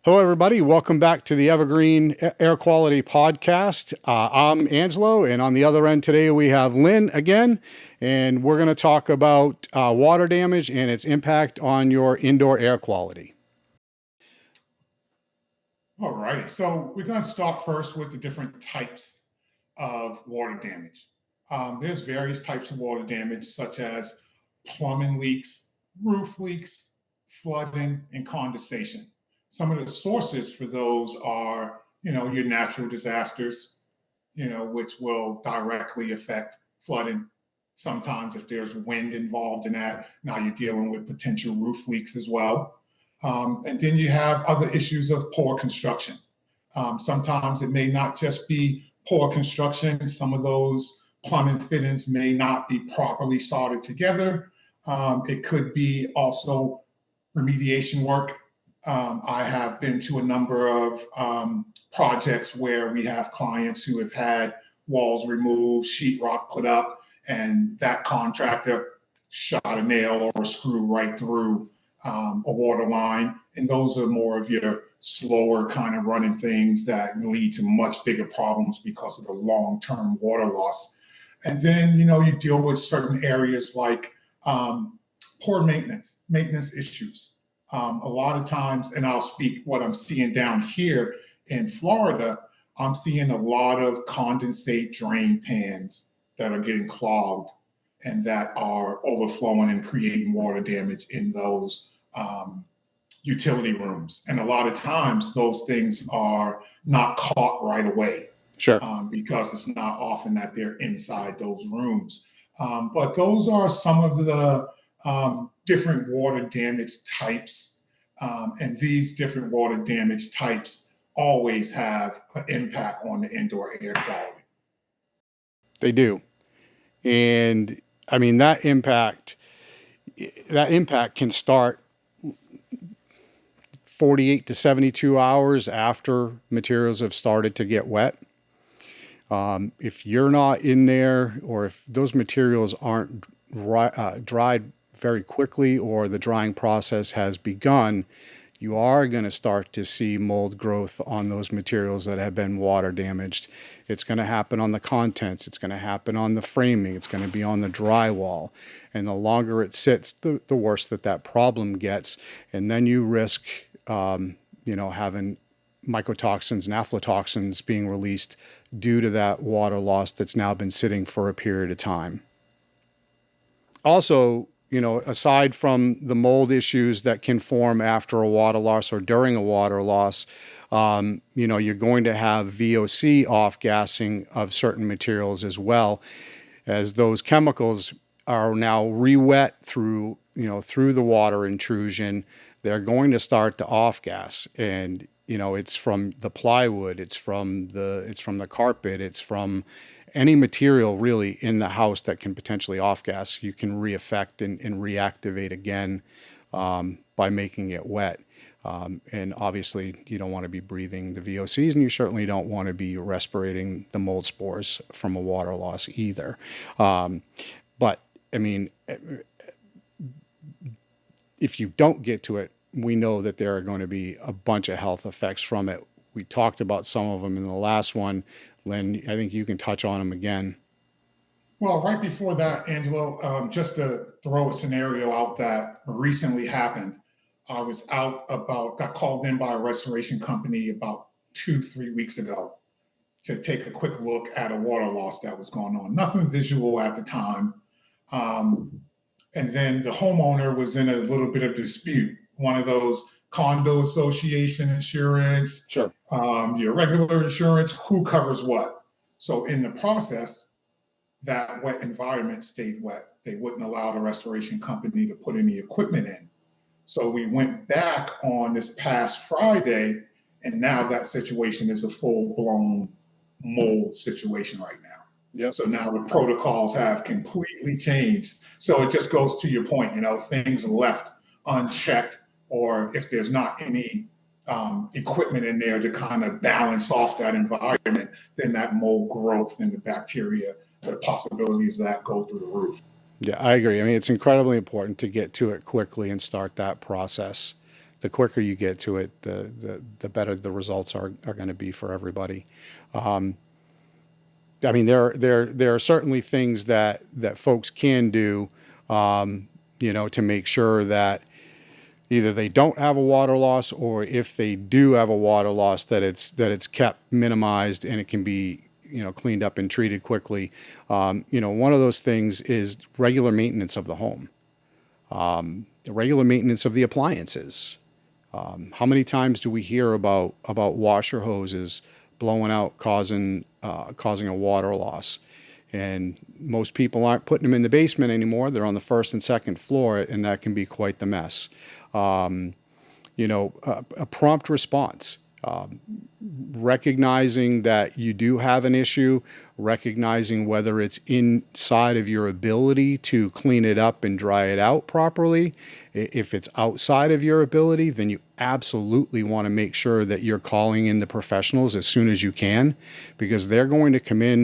Hello, everybody. Welcome back to the Evergreen Air Quality Podcast. I'm Angelo, and on the other end today we have Lynn again, and we're going to talk about water damage and its impact on your indoor air quality. All righty. So we're going to start first with the different types of water damage. There's various types of water damage, such as plumbing leaks, roof leaks, flooding, and condensation. Some of the sources for those are, your natural disasters, which will directly affect flooding. Sometimes if there's wind involved in that, now you're dealing with potential roof leaks as well. And then you have other issues of poor construction. Sometimes it may not just be poor construction. Some of those plumbing fittings may not be properly soldered together. It could be also remediation work. I have been to a number of projects where we have clients who have had walls removed, sheetrock put up, and that contractor shot a nail or a screw right through a water line. And those are more of your slower kind of running things that lead to much bigger problems because of the long-term water loss. And then, you deal with certain areas like poor maintenance issues. A lot of times, and I'll speak what I'm seeing down here in Florida, I'm seeing a lot of condensate drain pans that are getting clogged and that are overflowing and creating water damage in those utility rooms. And a lot of times those things are not caught right away. Sure. Because it's not often that they're inside those rooms. But those are some of the different water damage types. And these different water damage types always have an impact on the indoor air quality. They do. And I mean, that impact can start 48 to 72 hours after materials have started to get wet. If you're not in there, or if those materials aren't dried very quickly, or the drying process has begun, you are going to start to see mold growth on those materials that have been water damaged. It's going to happen on the contents. It's going to happen on the framing. It's going to be on the drywall. And the longer it sits, the worse that problem gets. And then you risk, having mycotoxins and aflatoxins being released due to that water loss that's now been sitting for a period of time. Also, aside from the mold issues that can form after a water loss or during a water loss, you're going to have VOC off-gassing of certain materials as well, as those chemicals are now re-wet through the water intrusion. They're going to start to off-gas, and it's from the plywood, it's from the carpet, it's from any material really in the house that can potentially off-gas. You can re-affect and reactivate again by making it wet. And obviously you don't want to be breathing the VOCs, and you certainly don't want to be respirating the mold spores from a water loss either. But I mean, if you don't get to it, we know that there are going to be a bunch of health effects from it. We talked about some of them in the last one. Lynn, I think you can touch on them again. Well, right before that, Angelo, just to throw a scenario out that recently happened, I was got called in by a restoration company about 2-3 weeks ago to take a quick look at a water loss that was going on. Nothing visual at the time. And then the homeowner was in a little bit of dispute. One of those condo association insurance, sure, your regular insurance, who covers what. So in the process, that wet environment stayed wet. They wouldn't allow the restoration company to put any equipment in. So we went back on this past Friday, and now that situation is a full-blown mold situation right now. Yep. So now the protocols have completely changed. So it just goes to your point, things left unchecked, or if there's not any equipment in there to kind of balance off that environment, then that mold growth and the bacteria, the possibilities of that go through the roof. Yeah, I agree. I mean, it's incredibly important to get to it quickly and start that process the quicker you get to it, the better the results are going to be for everybody. I mean, there are certainly things that folks can do, to make sure that either they don't have a water loss, or if they do have a water loss, that it's kept minimized and it can be cleaned up and treated quickly. One of those things is regular maintenance of the home, the regular maintenance of the appliances. How many times do we hear about washer hoses blowing out, causing a water loss? And most people aren't putting them in the basement anymore. They're on the first and second floor, and that can be quite the mess. A prompt response, recognizing that you do have an issue, recognizing whether it's inside of your ability to clean it up and dry it out properly. If it's outside of your ability, then you absolutely want to make sure that you're calling in the professionals as soon as you can, because they're going to come in